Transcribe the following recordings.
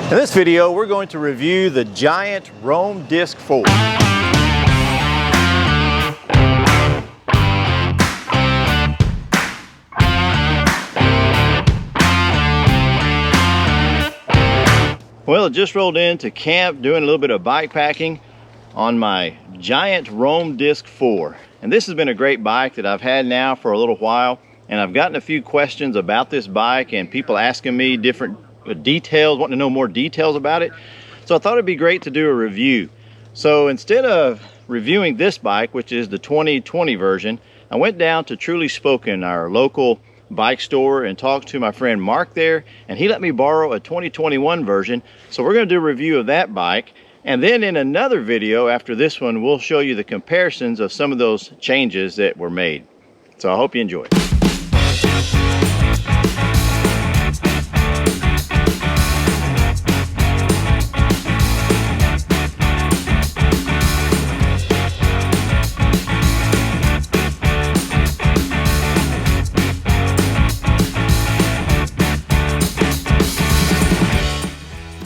In this video, we're going to review the Giant Roam Disc 4. Well, I just rolled into camp doing a little bit of bike packing on my Giant Roam Disc 4. And this has been a great bike that I've had now for a little while. And I've gotten a few questions about this bike and people asking me different details, wanting to know more details about it. So I thought it'd be great to do a review. So instead of reviewing this bike, which is the 2020 version, I went down to Truly Spoken, our local bike store, and talked to my friend Mark there, and he let me borrow a 2021 version. So we're going to do a review of that bike, and then in another video after this one, we'll show you the comparisons of some of those changes that were made. So I hope you enjoy.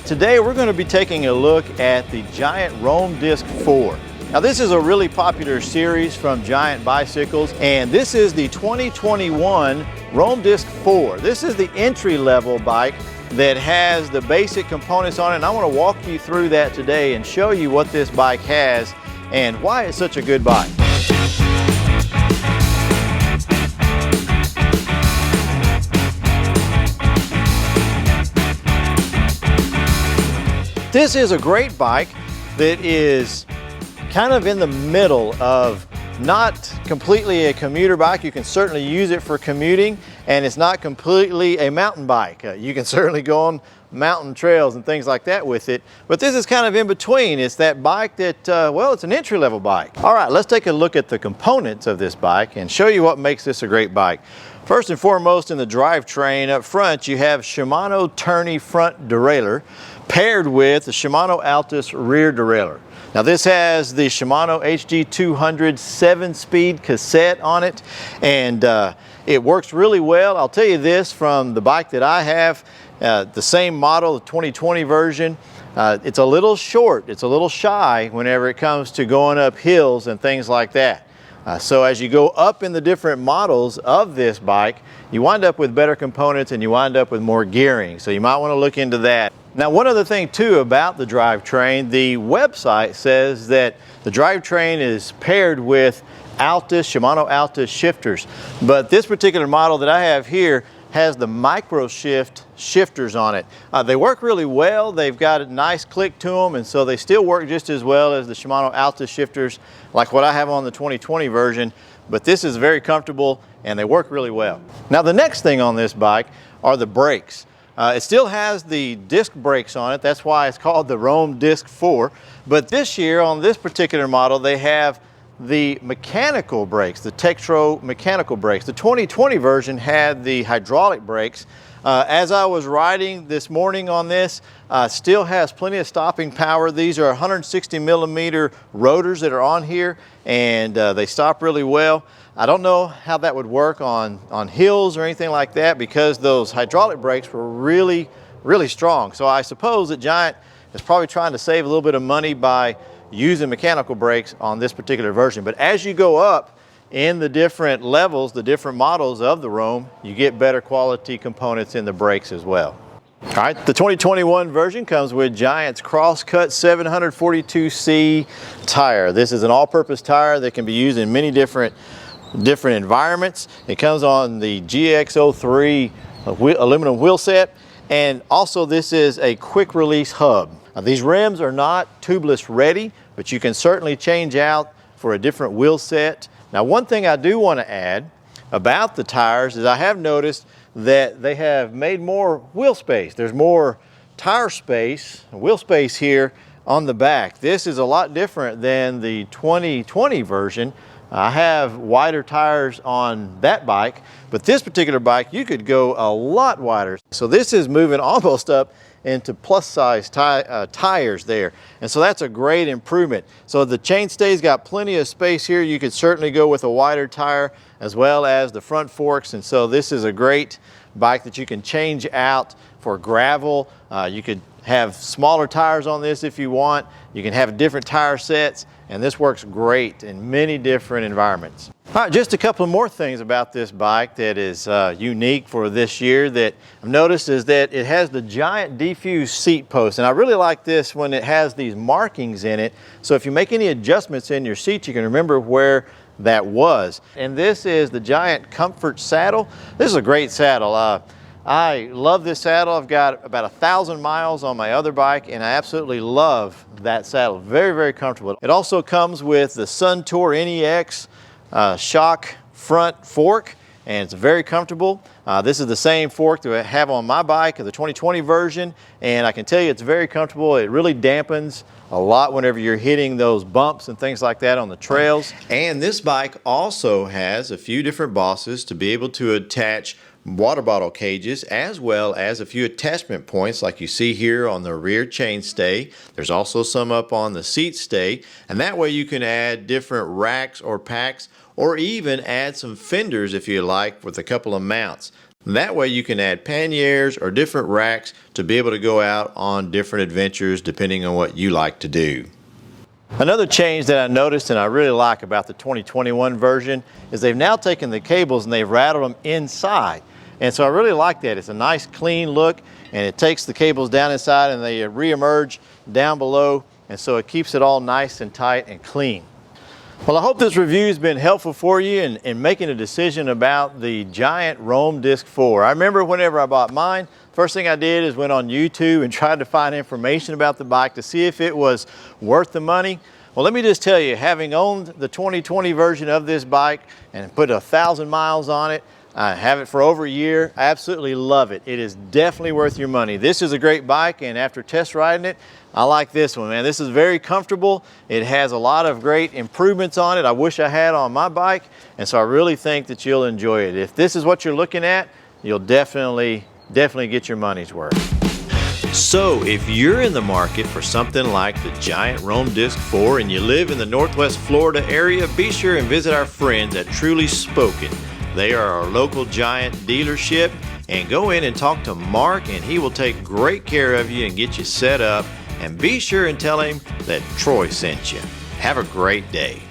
Today we're going to be taking a look at the Giant Roam Disc 4. Now this is a really popular series from Giant Bicycles, and this is the 2021 Roam Disc 4. This is the entry-level bike that has the basic components on it, and I want to walk you through that today and show you what this bike has and why it's such a good bike. This is a great bike that is kind of in the middle of not completely a commuter bike. You can certainly use it for commuting, and it's not completely a mountain bike. You can certainly go on mountain trails and things like that with it, but this is kind of in between. It's that bike that, well, it's an entry-level bike. All right, let's take a look at the components of this bike and show you what makes this a great bike. First and foremost, in the drivetrain up front, you have Shimano Tourney front derailleur paired with the Shimano Altus rear derailleur. Now this has the Shimano HD200 7-speed cassette on it, and it works really well. I'll tell you this from the bike that I have, the same model, the 2020 version, it's a little short, it's a little shy whenever it comes to going up hills and things like that. So as you go up in the different models of this bike, you wind up with better components and you wind up with more gearing. So you might want to look into that. Now, one other thing too about the drivetrain, the website says that the drivetrain is paired with Altus, Shimano Altus shifters. But this particular model that I have here has the micro shift shifters on it. They work really well. They've got a nice click to them, and so they still work just as well as the Shimano Altus shifters like what I have on the 2020 version, but this is very comfortable and they work really well. Now the next thing on this bike are the brakes. It still has the disc brakes on it. That's why it's called the Roam Disc 4. But this year on this particular model, they have the mechanical brakes, the Tektro mechanical brakes. The 2020 version had the hydraulic brakes. As I was riding this morning on this, still has plenty of stopping power. These are 160 millimeter rotors that are on here, and they stop really well. I don't know how that would work on hills or anything like that, because those hydraulic brakes were really strong. So I suppose that Giant is probably trying to save a little bit of money by using mechanical brakes on this particular version. But as you go up in the different levels, the different models of the Roam, you get better quality components in the brakes as well. All right, the 2021 version comes with Giant's Crosscut 742C tire. This is an all-purpose tire that can be used in many different environments. It comes on the GX03 aluminum wheel set, and also this is a quick release hub. Now, these rims are not tubeless ready, but you can certainly change out for a different wheel set. Now, one thing I do want to add about the tires is I have noticed that they have made more wheel space. There's more tire space, wheel space here on the back. This is a lot different than the 2020 version. I have wider tires on that bike, but this particular bike, you could go a lot wider. So this is moving almost up into plus size tires there. And so that's a great improvement. So the chainstay's got plenty of space here. You could certainly go with a wider tire as well as the front forks. And so this is a great bike that you can change out for gravel. You could have smaller tires on this if you want. You can have different tire sets, and this works great in many different environments. All right, just a couple more things about this bike that is unique for this year that I've noticed is that it has the giant defused seat post, and I really like this when it has these markings in it, so if you make any adjustments in your seat, you can remember where that was. And this is the giant comfort saddle. This is a great saddle. I love this saddle. I've got about 1,000 miles on my other bike, and I absolutely love that saddle. Very, very comfortable. It also comes with the Suntour NEX shock front fork, and it's very comfortable. This is the same fork that I have on my bike, the 2020 version, and I can tell you it's very comfortable. It really dampens a lot whenever you're hitting those bumps and things like that on the trails. And this bike also has a few different bosses to be able to attach water bottle cages, as well as a few attachment points like you see here on the rear chainstay. There's also some up on the seat stay, and that way you can add different racks or packs, or even add some fenders if you like with a couple of mounts. That way you can add panniers or different racks to be able to go out on different adventures depending on what you like to do. Another change that I noticed and I really like about the 2021 version is they've now taken the cables and they've rattled them inside. And so I really like that. It's a nice clean look, and it takes the cables down inside and they re-emerge down below, and so it keeps it all nice and tight and clean. Well, I hope this review has been helpful for you in making a decision about the Giant Roam Disc 4. I remember whenever I bought mine, first thing I did is went on YouTube and tried to find information about the bike to see if it was worth the money. Well, let me just tell you, having owned the 2020 version of this bike and put 1,000 miles on it, I have it for over a year. I absolutely love it. It is definitely worth your money. This is a great bike, and after test riding it, I like this one, man. This is very comfortable. It has a lot of great improvements on it I wish I had on my bike, and so I really think that you'll enjoy it. If this is what you're looking at, you'll definitely get your money's worth. So if you're in the market for something like the Giant Roam Disc 4 and you live in the Northwest Florida area, be sure and visit our friends at Truly Spoken. They are our local Giant dealership, and go in and talk to Mark, and he will take great care of you and get you set up, and be sure and tell him that Troy sent you. Have a great day.